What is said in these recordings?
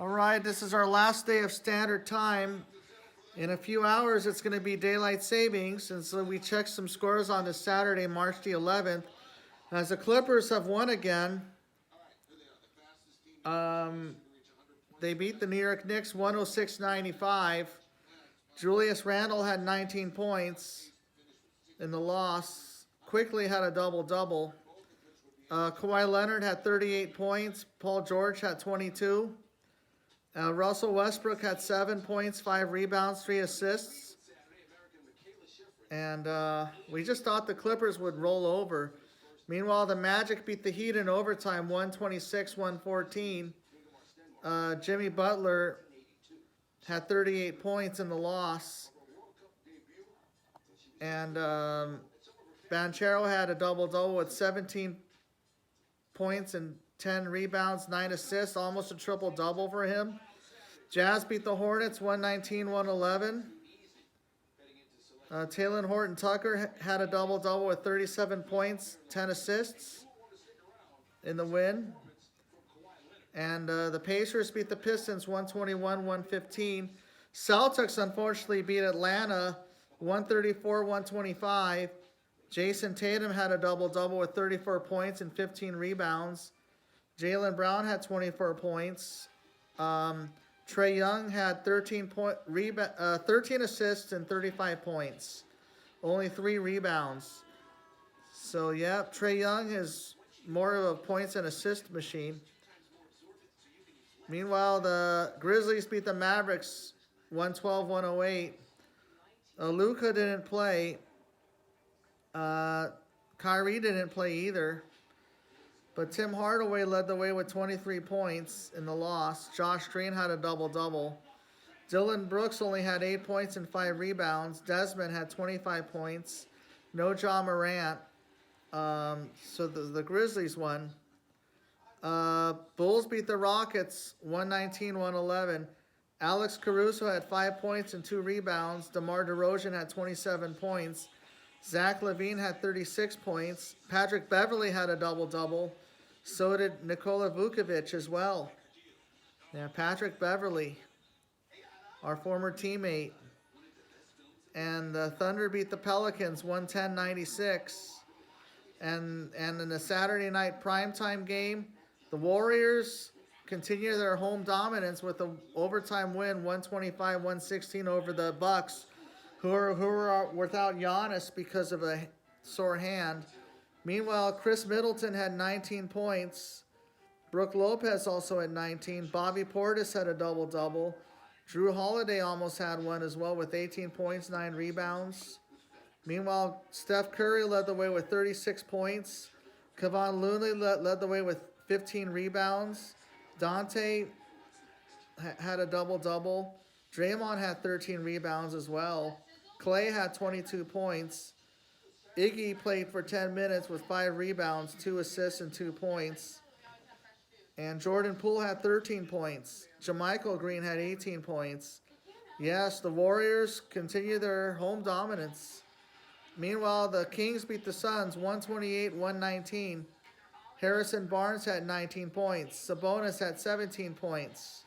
All right, this is our last day of standard time. In a few hours, it's going to be daylight savings, and so we checked some scores on this Saturday, March the 11th. As the Clippers have won again, they beat the New York Knicks 106-95. Julius Randle had 19 points in the loss. Quickly had a double-double. Kawhi Leonard had 38 points. Paul George had 22. Russell Westbrook had 7 points, 5 rebounds, 3 assists. And we just thought the Clippers would roll over. Meanwhile, the Magic beat the Heat in overtime, 126-114. Jimmy Butler had 38 points in the loss. And Banchero had a double-double with 17 points and 10 rebounds, 9 assists, almost a triple-double for him. Jazz beat the Hornets 119-111. Talen Horton-Tucker had a double-double with 37 points, 10 assists in the win. And the Pacers beat the Pistons 121-115. Celtics unfortunately beat Atlanta 134-125. Jason Tatum had a double-double with 34 points and 15 rebounds. Jaylen Brown had 24 points. Trae Young had 13 assists and 35 points. Only 3 rebounds. So, yeah, Trae Young is more of a points and assist machine. Meanwhile, the Grizzlies beat the Mavericks 112-108. Luka didn't play. Kyrie didn't play either. But Tim Hardaway led the way with 23 points in the loss. Josh Green had a double-double. Dylan Brooks only had 8 points and 5 rebounds. Desmond had 25 points. No Ja Morant. So the Grizzlies won. Bulls beat the Rockets 119-111. Alex Caruso had 5 points and 2 rebounds. DeMar DeRozan had 27 points. Zach LaVine had 36 points. Patrick Beverley had a double-double. So did Nikola Vucevic as well. Yeah, Patrick Beverley, our former teammate. And the Thunder beat the Pelicans 110-96. And in the Saturday night primetime game, the Warriors continue their home dominance with an overtime win 125-116 over the Bucks, who are without Giannis because of a sore hand. Meanwhile, Chris Middleton had 19 points. Brook Lopez also had 19. Bobby Portis had a double-double. Drew Holiday almost had one as well with 18 points, 9 rebounds. Meanwhile, Steph Curry led the way with 36 points. Kevon Looney led the way with 15 rebounds. Dante had a double-double. Draymond had 13 rebounds as well. Clay had 22 points. Iggy played for 10 minutes with 5 rebounds, 2 assists, and 2 points. And Jordan Poole had 13 points. JaMychal Green had 18 points. Yes, the Warriors continue their home dominance. Meanwhile, the Kings beat the Suns 128-119. Harrison Barnes had 19 points. Sabonis had 17 points.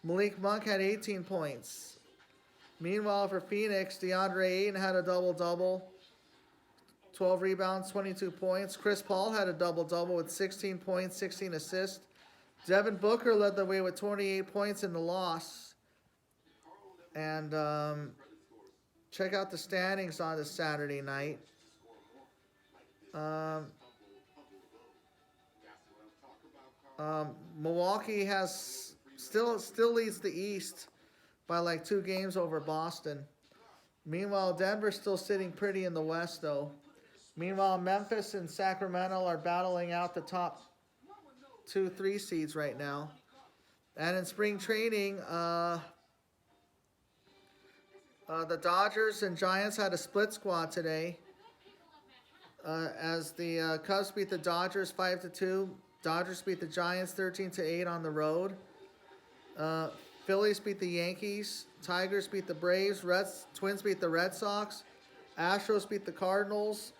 Malik Monk had 18 points. Meanwhile, for Phoenix, DeAndre Ayton had a double-double. 12 rebounds, 22 points. Chris Paul had a double-double with 16 points, 16 assists. Devin Booker led the way with 28 points in the loss. And check out the standings on this Saturday night. Milwaukee has still leads the East by like 2 games over Boston. Meanwhile, Denver's still sitting pretty in the West, though. Meanwhile, Memphis and Sacramento are battling out the top 2-3 seeds right now. And in spring training, the Dodgers and Giants had a split squad today. As the Cubs beat the Dodgers 5-2. Dodgers beat the Giants 13-8 on the road. Phillies beat the Yankees. Tigers beat the Braves. Twins beat the Red Sox. Astros beat the Cardinals.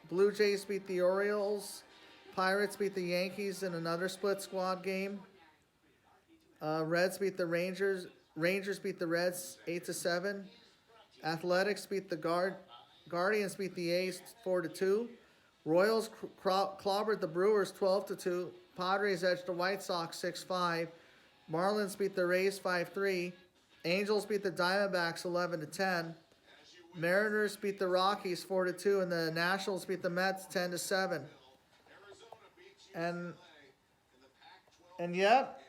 Blue Jays beat the Orioles. Pirates beat the Yankees in another split squad game. Reds beat the Rangers. Rangers beat the Reds 8-7. Athletics beat the Guardians beat the A's 4-2. Royals clobbered the Brewers 12-2. Padres edged the White Sox 6-5. Marlins beat the Rays 5-3. Angels beat the Diamondbacks 11-10. Mariners beat the Rockies 4-2, and the Nationals beat the Mets 10-7. And yep,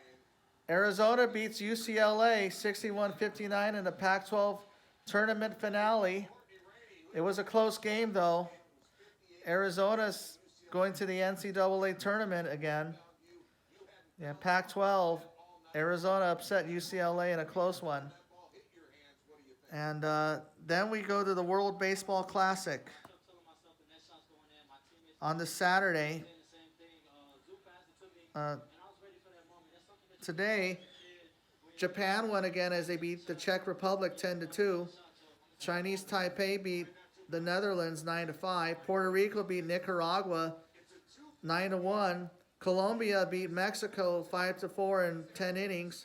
Arizona beats UCLA 61-59 in the Pac-12 tournament finale. It was a close game though. Arizona's going to the NCAA tournament again. Yeah, Pac-12. Arizona upset UCLA in a close one. And then we go to the World Baseball Classic on the Saturday. Today, Japan won again as they beat the Czech Republic 10-2. Chinese Taipei beat the Netherlands 9-5. Puerto Rico beat Nicaragua 9-1. Colombia beat Mexico 5-4 in 10 innings.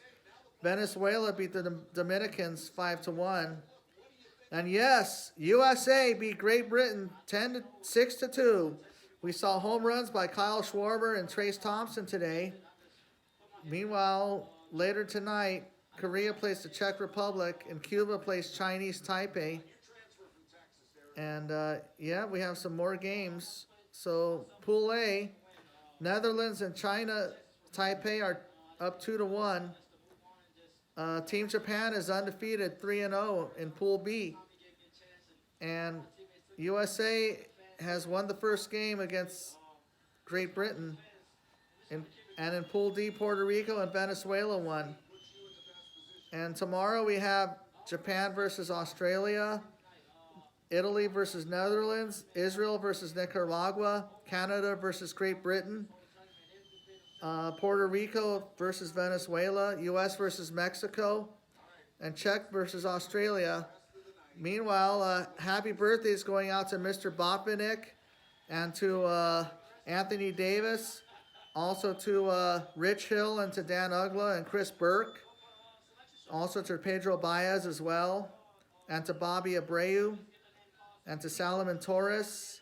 Venezuela beat the Dominicans 5-1. And yes, USA beat Great Britain 6-2. We saw home runs by Kyle Schwarber and Trace Thompson today. Meanwhile, later tonight, Korea plays the Czech Republic and Cuba plays Chinese Taipei. And yeah, we have some more games. So Pool A, Netherlands and China Taipei are up 2-1. Team Japan is undefeated 3-0 in Pool B. And USA has won the first game against Great Britain. And in Pool D, Puerto Rico and Venezuela won. And tomorrow we have Japan versus Australia, Italy versus Netherlands, Israel versus Nicaragua, Canada versus Great Britain, Puerto Rico versus Venezuela, U.S. versus Mexico, and Czech versus Australia. Meanwhile, happy birthdays going out to Mr. Botvinnik and to Anthony Davis, also to Rich Hill and to Dan Ugla and Chris Burke, also to Pedro Baez as well, and to Bobby Abreu, and to Salomon Torres,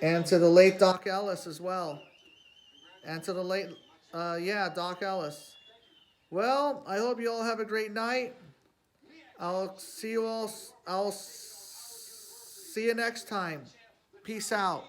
and to the late Doc Ellis as well, and to the late, Doc Ellis. Well, I hope you all have a great night. I'll see you next time. Peace out.